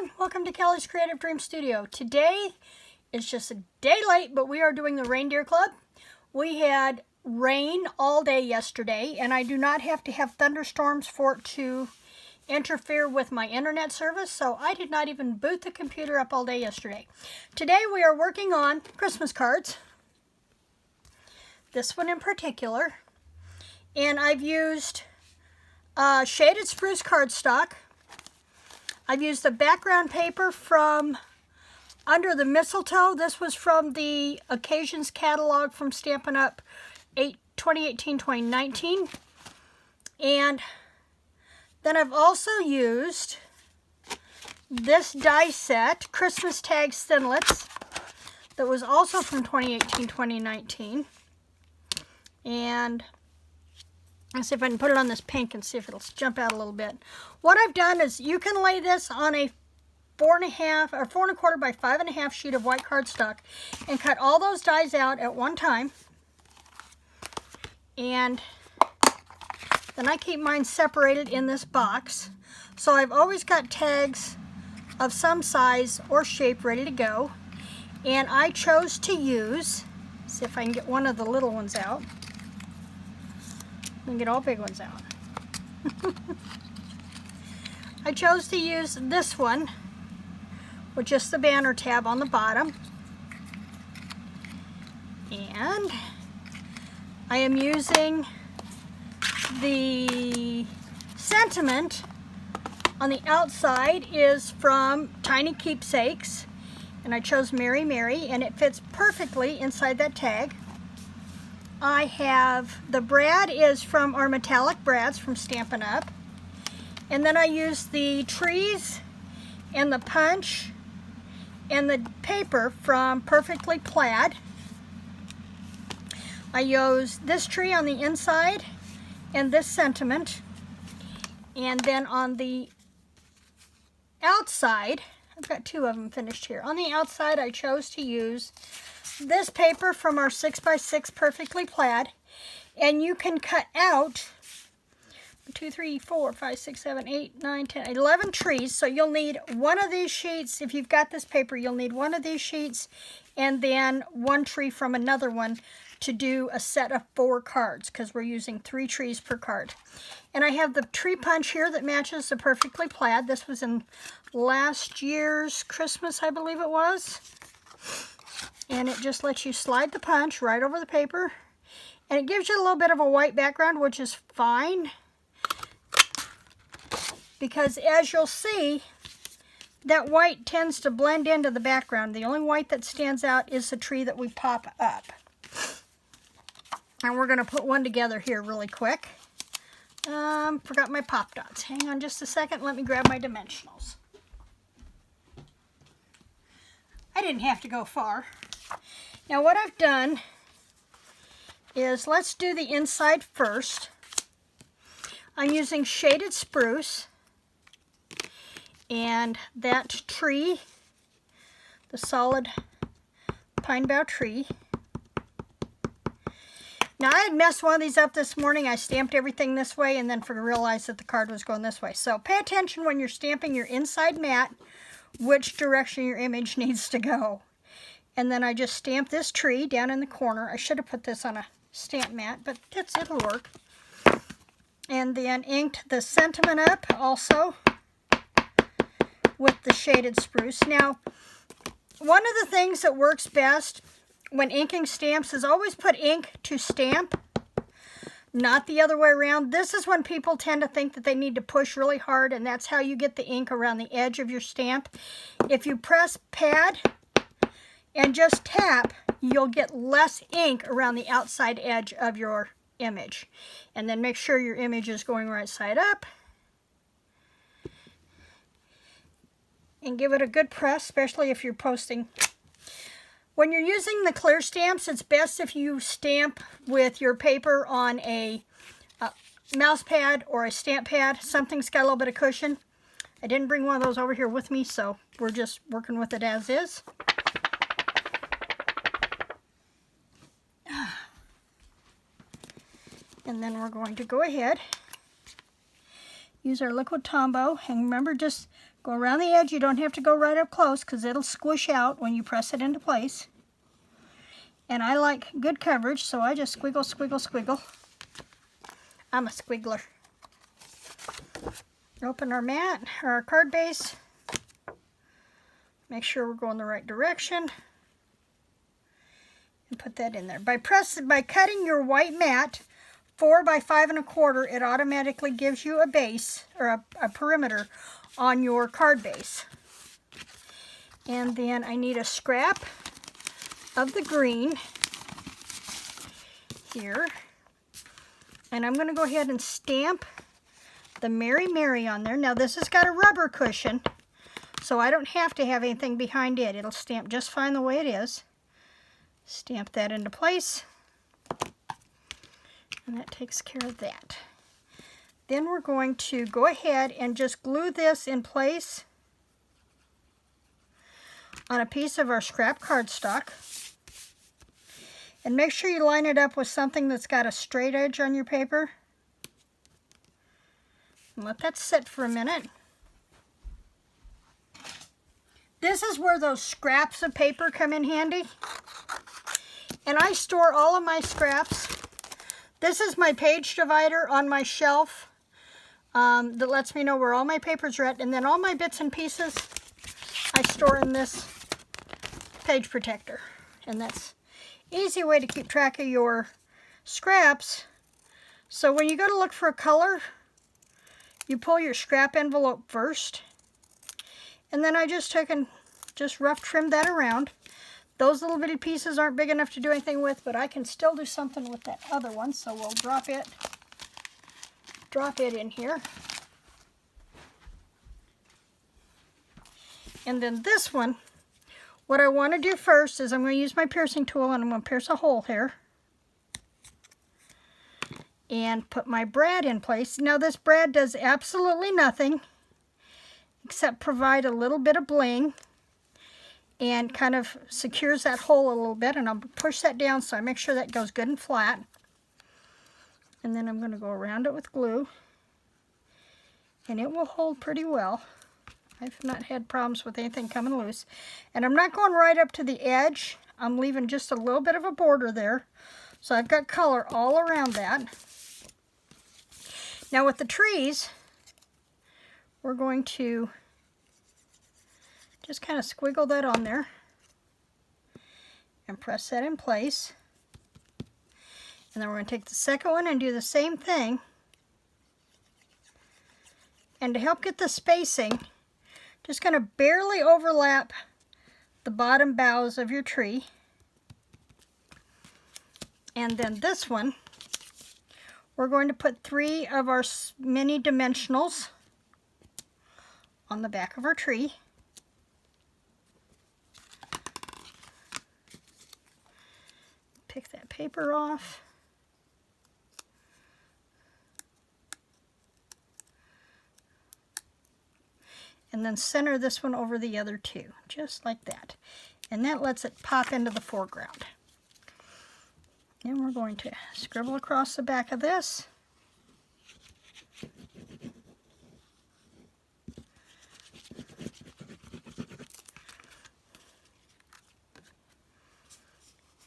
everyone, welcome to Kelly's Creative Dream Studio. Today is just a day late, but we are doing the Reindeer Club. We had rain all day yesterday, and I do not have to have thunderstorms for it to interfere with my internet service, so I did not even boot the computer up all day yesterday. Today we are working on Christmas cards, this one in particular, and I've used shaded spruce cardstock. I've used the background paper from Under the Mistletoe. This was from the Occasions catalog from Stampin Up 2018-2019. And then I've also used this die set, Christmas Tag Thinlits, that was also from 2018-2019. And let's see if I can put it on this pink and see if it'll jump out a little bit. What I've done is you can lay this on a 4.5 or 4.25 by 5.5 sheet of white cardstock and cut all those dies out at one time. And then I keep mine separated in this box. So I've always got tags of some size or shape ready to go. And I chose to use, see if I can get one of the little ones out. And get all big ones out. I chose to use this one with just the banner tab on the bottom. And I am using the sentiment on the outside is from Tiny Keepsakes. And I chose Mary Mary, and it fits perfectly inside that tag. I have, the brad is from our metallic brads from Stampin' Up. And then I use the trees and the punch and the paper from Perfectly Plaid. I use this tree on the inside and this sentiment. And then on the outside, I've got two of them finished here. On the outside, I chose to use this paper from our 6x6 Perfectly Plaid, and you can cut out 2, 3, 4, 5, 6, 7, 8, 9, 10, 11 trees. So you'll need one of these sheets. If you've got this paper, you'll need one of these sheets and then one tree from another one to do a set of 4 cards, because we're using 3 trees per card. And I have the tree punch here that matches the Perfectly Plaid. This was in last year's Christmas, I believe it was. And it just lets you slide the punch right over the paper. And it gives you a little bit of a white background, which is fine. Because as you'll see, that white tends to blend into the background. The only white that stands out is the tree that we pop up. And we're going to put one together here really quick. Forgot my pop dots. Hang on just a second. Let me grab my dimensionals. I didn't have to go far. Now what I've done is, let's do the inside first. I'm using shaded spruce and that tree, the solid pine bough tree. Now I had messed one of these up this morning. I stamped everything this way and then realized that the card was going this way. So pay attention when you're stamping your inside mat, which direction your image needs to go. And then I just stamped this tree down in the corner. I should have put this on a stamp mat, but it'll work. And then inked the sentiment up also with the shaded spruce. Now, one of the things that works best when inking stamps is always put ink to stamp, not the other way around. This is when people tend to think that they need to push really hard, and that's how you get the ink around the edge of your stamp. If you press pad and just tap, you'll get less ink around the outside edge of your image. And then make sure your image is going right side up. And give it a good press, especially if you're posting. When you're using the clear stamps, it's best if you stamp with your paper on a mouse pad or a stamp pad. Something's got a little bit of cushion. I didn't bring one of those over here with me, so we're just working with it as is. And then we're going to go ahead use our liquid Tombow. And remember, just go around the edge. You don't have to go right up close because it'll squish out when you press it into place. And I like good coverage, so I just squiggle, squiggle, squiggle. I'm a squiggler. Open our mat, or our card base. Make sure we're going the right direction. And put that in there. By cutting your white mat 4 by 5 1/4, it automatically gives you a base, or a perimeter on your card base. And then I need a scrap of the green here. And I'm going to go ahead and stamp the Mary Mary on there. Now this has got a rubber cushion, so I don't have to have anything behind it. It'll stamp just fine the way it is. Stamp that into place. And that takes care of that. Then we're going to go ahead and just glue this in place on a piece of our scrap cardstock. And make sure you line it up with something that's got a straight edge on your paper. And let that sit for a minute. This is where those scraps of paper come in handy. And I store all of my scraps. This is my page divider on my shelf that lets me know where all my papers are at. And then all my bits and pieces I store in this page protector. And that's an easy way to keep track of your scraps. So when you go to look for a color, you pull your scrap envelope first. And then I just took and just rough trimmed that around. Those little bitty pieces aren't big enough to do anything with, but I can still do something with that other one. So we'll drop it in here. And then this one, what I want to do first is I'm going to use my piercing tool and I'm going to pierce a hole here. And put my brad in place. Now this brad does absolutely nothing except provide a little bit of bling and kind of secures that hole a little bit. And I'll push that down so I make sure that goes good and flat. And then I'm going to go around it with glue. And it will hold pretty well. I've not had problems with anything coming loose. And I'm not going right up to the edge. I'm leaving just a little bit of a border there. So I've got color all around that. Now with the trees, we're going to just kind of squiggle that on there and press that in place. And then we're going to take the second one and do the same thing. And to help get the spacing, just going to barely overlap the bottom boughs of your tree. And then this one, we're going to put 3 of our mini dimensionals on the back of our tree. Pick that paper off. And then center this one over the other 2, just like that. And that lets it pop into the foreground. And we're going to scribble across the back of this.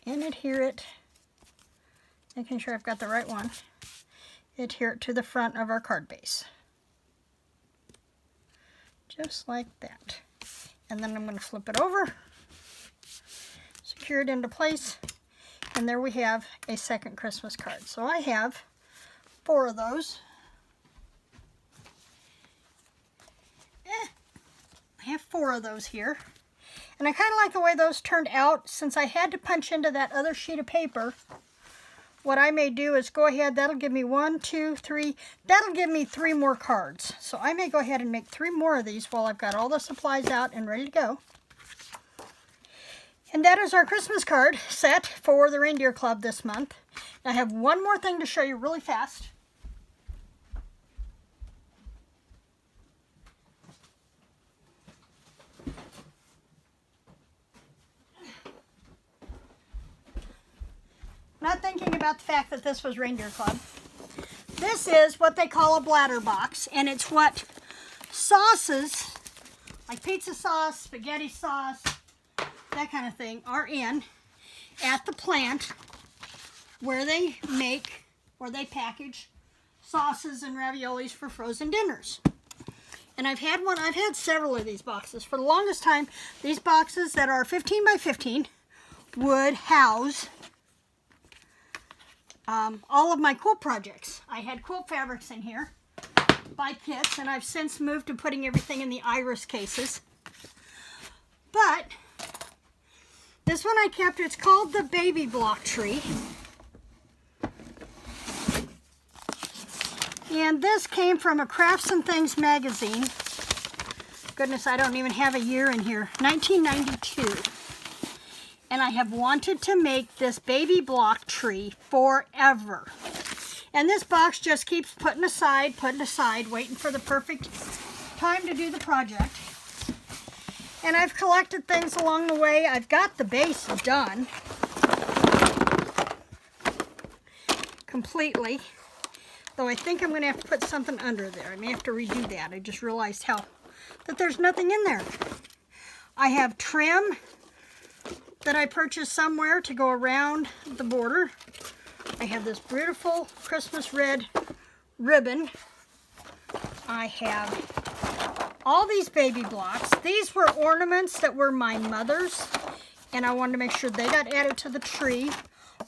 And adhere it, making sure I've got the right one, adhere it to the front of our card base. Just like that. And then I'm going to flip it over, secure it into place, and there we have a second Christmas card. So I have 4 of those. I have 4 of those here. And I kind of like the way those turned out. Since I had to punch into that other sheet of paper, what I may do is go ahead, that'll give me 1, 2, 3, that'll give me 3 more cards. So I may go ahead and make 3 more of these while I've got all the supplies out and ready to go. And that is our Christmas card set for the Reindeer Club this month. I have one more thing to show you really fast. Not thinking about the fact that this was Reindeer Club. This is what they call a bladder box, and it's what sauces, like pizza sauce, spaghetti sauce, that kind of thing, are in at the plant where they make, where they package sauces and raviolis for frozen dinners. And I've had several of these boxes. For the longest time, these boxes that are 15 by 15 would house all of my quilt projects. I had quilt fabrics in here by kits, and I've since moved to putting everything in the iris cases. But this one I kept. It's called the Baby Block Tree. And this came from a Crafts and Things magazine. Goodness, I don't even have a year in here. 1992. And I have wanted to make this baby block tree forever. And this box just keeps putting aside, waiting for the perfect time to do the project. And I've collected things along the way. I've got the base done completely. Though I think I'm going to have to put something under there. I may have to redo that. I just realized that there's nothing in there. I have trim that I purchased somewhere to go around the border. I have this beautiful Christmas red ribbon. I have all these baby blocks. These were ornaments that were my mother's, and I wanted to make sure they got added to the tree.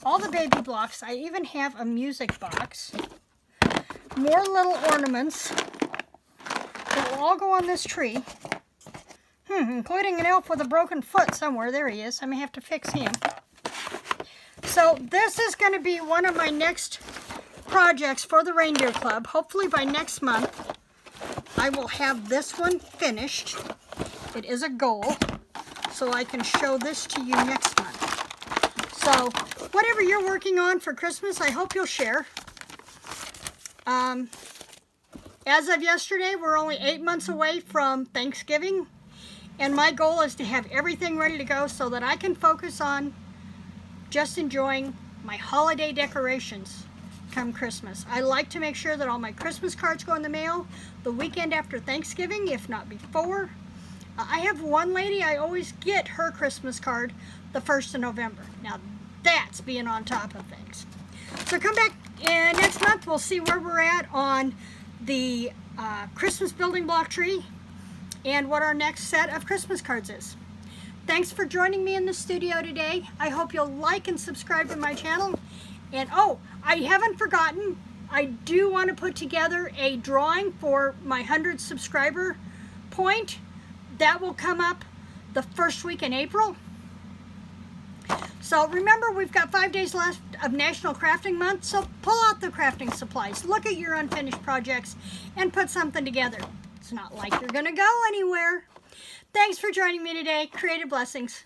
All the baby blocks. I even have a music box. More little ornaments that will all go on this tree, including an elf with a broken foot somewhere. There he is. I may have to fix him. So this is going to be one of my next projects for the Reindeer Club. Hopefully by next month I will have this one finished. It is a goal, so I can show this to you next month. So whatever you're working on for Christmas, I hope you'll share. As of yesterday, we're only 8 months away from Thanksgiving, and my goal is to have everything ready to go so that I can focus on just enjoying my holiday decorations come Christmas. I like to make sure that all my Christmas cards go in the mail the weekend after Thanksgiving, if not before. I have one lady, I always get her Christmas card the 1st of November. Now that's being on top of things. So come back next month. We'll see where we're at on the Christmas building block tree and what our next set of Christmas cards is. Thanks for joining me in the studio today. I hope you'll like and subscribe to my channel. And oh, I haven't forgotten, I do want to put together a drawing for my 100 subscriber point. That will come up the first week in April. So remember, we've got 5 days left of National Crafting Month, so pull out the crafting supplies, look at your unfinished projects, and put something together. It's not like you're going to go anywhere. Thanks for joining me today. Creative blessings.